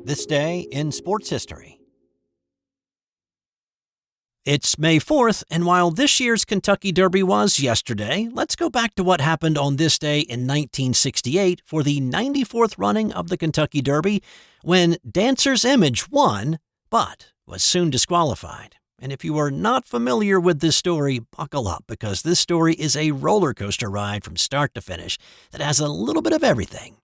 This day in sports history. It's May 4th, and while this year's Kentucky Derby was yesterday, let's go back to what happened on this day in 1968 for the 94th running of the Kentucky Derby, when Dancer's Image won, but was soon disqualified. And if you are not familiar with this story, buckle up, because this story is a roller coaster ride from start to finish that has a little bit of everything.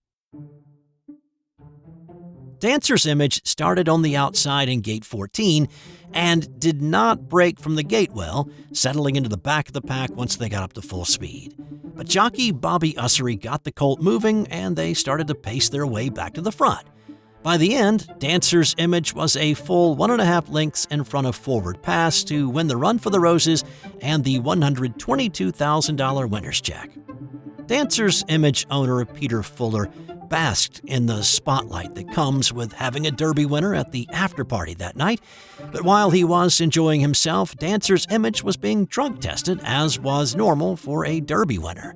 Dancer's Image started on the outside in gate 14 and did not break from the gate well, settling into the back of the pack once they got up to full speed. But jockey Bobby Ussery got the colt moving, and they started to pace their way back to the front. By the end, Dancer's Image was a full 1.5 lengths in front of Forward Pass to win the Run for the Roses and the $122,000 winner's check. Dancer's Image owner Peter Fuller basked in the spotlight that comes with having a Derby winner at the after-party that night, but while he was enjoying himself, Dancer's Image was being drug tested, as was normal for a Derby winner.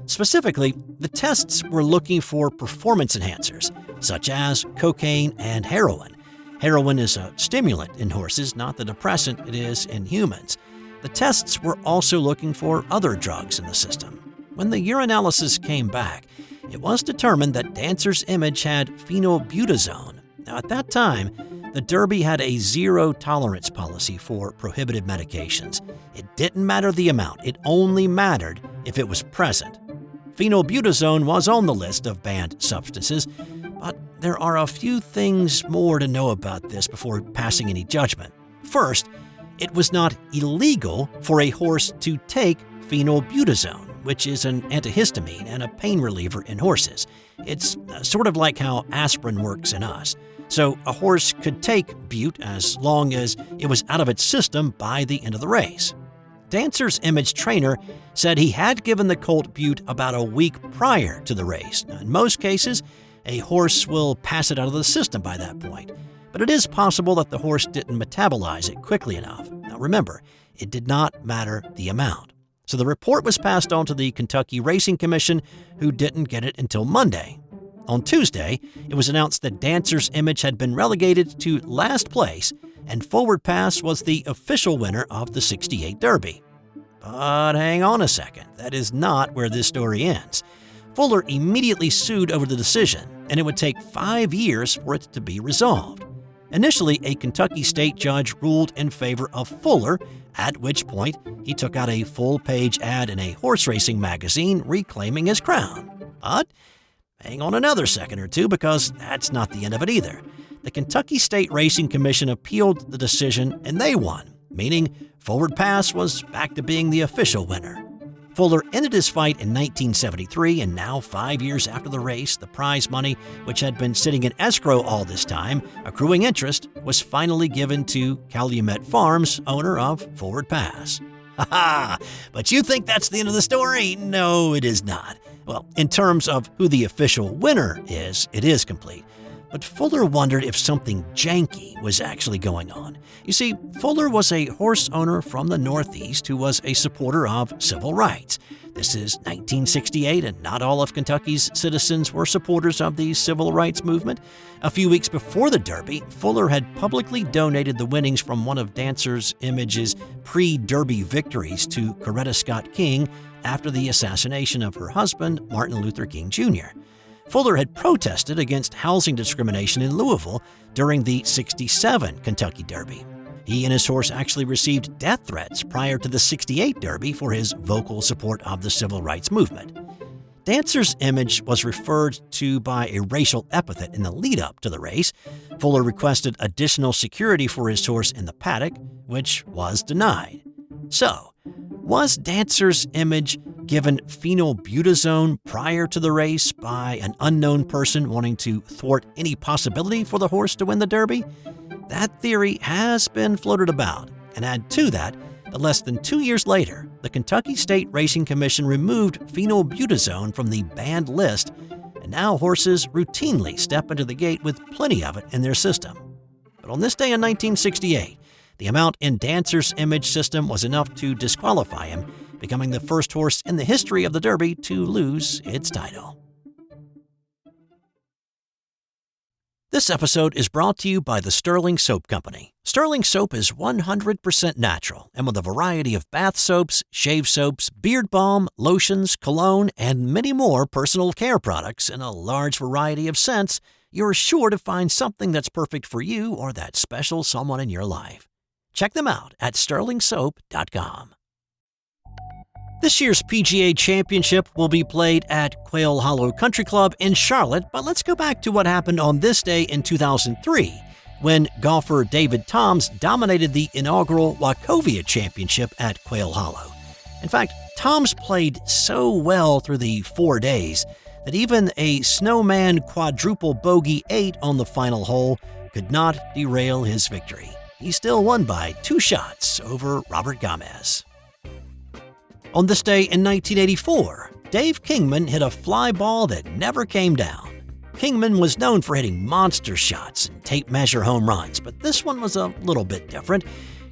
Specifically, the tests were looking for performance enhancers, such as cocaine and heroin. Heroin is a stimulant in horses, not the depressant it is in humans. The tests were also looking for other drugs in the system. When the urinalysis came back, it was determined that Dancer's Image had phenylbutazone. Now, at that time, the Derby had a zero-tolerance policy for prohibited medications. It didn't matter the amount. It only mattered if it was present. Phenylbutazone was on the list of banned substances, but there are a few things more to know about this before passing any judgment. First, it was not illegal for a horse to take phenylbutazone, which is an antihistamine and a pain reliever in horses. It's sort of like how aspirin works in us. So a horse could take bute as long as it was out of its system by the end of the race. Dancer's Image trainer said he had given the colt bute about a week prior to the race. Now, in most cases, a horse will pass it out of the system by that point, but it is possible that the horse didn't metabolize it quickly enough. Now remember, it did not matter the amount. So the report was passed on to the Kentucky Racing Commission, who didn't get it until Monday. On Tuesday, it was announced that Dancer's Image had been relegated to last place, and Forward Pass was the official winner of the '68 Derby. But hang on a second, that is not where this story ends. Fuller immediately sued over the decision, and it would take 5 years for it to be resolved. Initially, a Kentucky state judge ruled in favor of Fuller, at which point he took out a full-page ad in a horse racing magazine reclaiming his crown. But hang on another second or two, because that's not the end of it either. The Kentucky State Racing Commission appealed the decision, and they won, meaning Forward Pass was back to being the official winner. Fuller ended his fight in 1973, and now 5 years after the race, the prize money, which had been sitting in escrow all this time, accruing interest, was finally given to Calumet Farms, owner of Forward Pass. Ha! But you think that's the end of the story? No, it is not. Well, in terms of who the official winner is, it is complete. But Fuller wondered if something janky was actually going on. You see, Fuller was a horse owner from the Northeast who was a supporter of civil rights. This is 1968, and not all of Kentucky's citizens were supporters of the civil rights movement. A few weeks before the Derby, Fuller had publicly donated the winnings from one of Dancer's Image's pre-Derby victories to Coretta Scott King after the assassination of her husband, Martin Luther King Jr. Fuller had protested against housing discrimination in Louisville during the '67 Kentucky Derby. He and his horse actually received death threats prior to the '68 Derby for his vocal support of the civil rights movement. Dancer's Image was referred to by a racial epithet in the lead-up to the race. Fuller requested additional security for his horse in the paddock, which was denied. So, was Dancer's Image given phenylbutazone prior to the race by an unknown person wanting to thwart any possibility for the horse to win the Derby? That theory has been floated about, and add to that, less than 2 years later, the Kentucky State Racing Commission removed phenylbutazone from the banned list, and now horses routinely step into the gate with plenty of it in their system. But on this day in 1968, the amount in Dancer's Image system was enough to disqualify him, becoming the first horse in the history of the Derby to lose its title. This episode is brought to you by the Sterling Soap Company. Sterling Soap is 100% natural, and with a variety of bath soaps, shave soaps, beard balm, lotions, cologne, and many more personal care products in a large variety of scents, you're sure to find something that's perfect for you or that special someone in your life. Check them out at sterlingsoap.com. This year's PGA Championship will be played at Quail Hollow Country Club in Charlotte, but let's go back to what happened on this day in 2003, when golfer David Toms dominated the inaugural Wachovia Championship at Quail Hollow. In fact, Toms played so well through the 4 days that even a Snowman quadruple bogey 8 on the final hole could not derail his victory. He still won by 2 shots over Robert Gomez. On this day in 1984, Dave Kingman hit a fly ball that never came down. Kingman was known for hitting monster shots and tape measure home runs, but this one was a little bit different.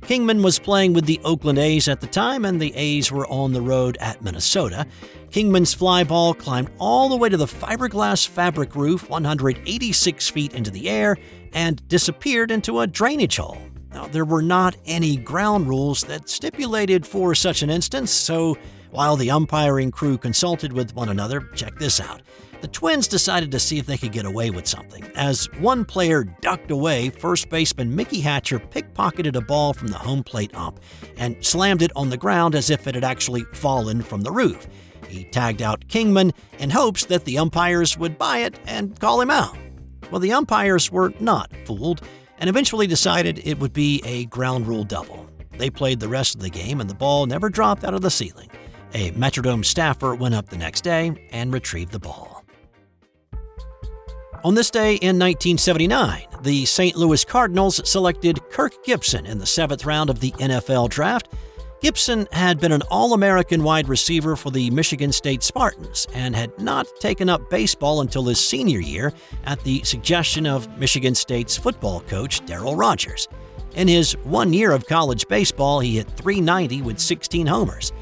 Kingman was playing with the Oakland A's at the time, and the A's were on the road at Minnesota. Kingman's fly ball climbed all the way to the fiberglass fabric roof 186 feet into the air and disappeared into a drainage hole. Now, there were not any ground rules that stipulated for such an instance, so while the umpiring crew consulted with one another, check this out. The Twins decided to see if they could get away with something. As one player ducked away, first baseman Mickey Hatcher pickpocketed a ball from the home plate ump and slammed it on the ground as if it had actually fallen from the roof. He tagged out Kingman in hopes that the umpires would buy it and call him out. Well, the umpires were not fooled, and eventually decided it would be a ground rule double. They played the rest of the game, and the ball never dropped out of the ceiling. A Metrodome staffer went up the next day and retrieved the ball. On this day in 1979, the St. Louis Cardinals selected Kirk Gibson in the 7th round of the NFL Draft. Gibson had been an All-American wide receiver for the Michigan State Spartans and had not taken up baseball until his senior year at the suggestion of Michigan State's football coach Darryl Rogers. In his 1 year of college baseball, he hit .390 with 16 homers.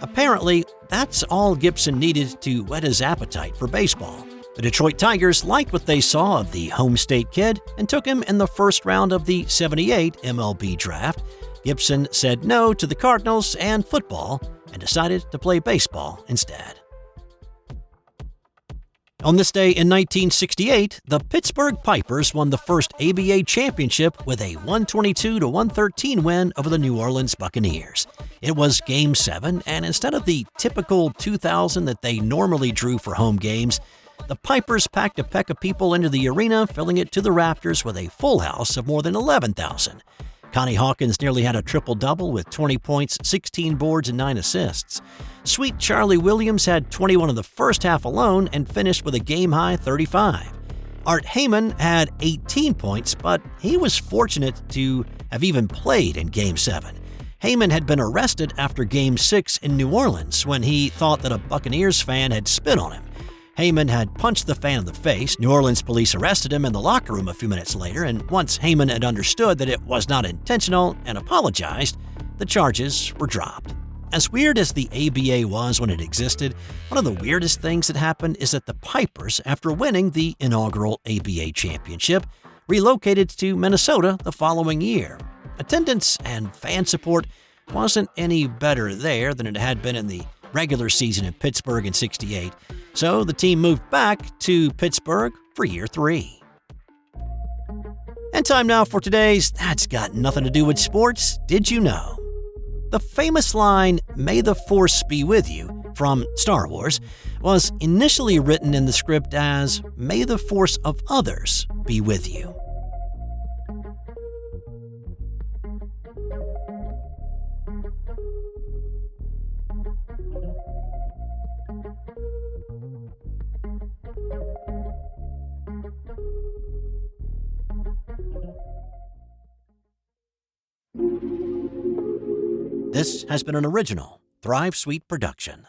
Apparently, that's all Gibson needed to whet his appetite for baseball. The Detroit Tigers liked what they saw of the home state kid and took him in the first round of the '78 MLB Draft. Gibson said no to the Cardinals and football and decided to play baseball instead. On this day in 1968, the Pittsburgh Pipers won the first ABA championship with a 122-113 win over the New Orleans Buccaneers. It was Game 7, and instead of the typical 2,000 that they normally drew for home games, the Pipers packed a peck of people into the arena, filling it to the rafters with a full house of more than 11,000. Connie Hawkins nearly had a triple-double with 20 points, 16 boards, and 9 assists. Sweet Charlie Williams had 21 in the first half alone and finished with a game-high 35. Art Heyman had 18 points, but he was fortunate to have even played in Game 7. Heyman had been arrested after Game 6 in New Orleans when he thought that a Buccaneers fan had spit on him. Heyman had punched the fan in the face. New Orleans police arrested him in the locker room a few minutes later, and once Heyman had understood that it was not intentional and apologized, the charges were dropped. As weird as the ABA was when it existed, one of the weirdest things that happened is that the Pipers, after winning the inaugural ABA championship, relocated to Minnesota the following year. Attendance and fan support wasn't any better there than it had been in the regular season in Pittsburgh in '68, so the team moved back to Pittsburgh for year 3. And time now for today's That's Got Nothing to Do with Sports, Did You Know? The famous line, "May the Force be with you," from Star Wars, was initially written in the script as, "May the Force of others be with you." This has been an original Thrive Suite production.